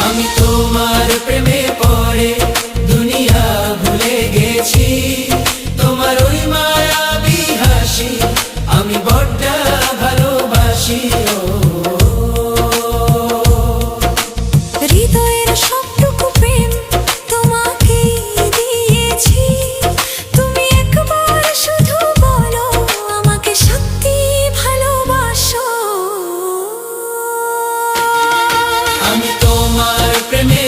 আমি তোমার প্রেমে পড়ে দুনিয়া ভুলে গেছি, তোমার ওই মায়াবী হাসি আমি বড্ড ভালোবাসি। হৃদয়ের সবটুকু প্রেম তোমাকেই দিয়েছি, তুমি একবার শুধু বলো আমাকে সত্যি ভালোবাসো। আমি তোমার প্রেমে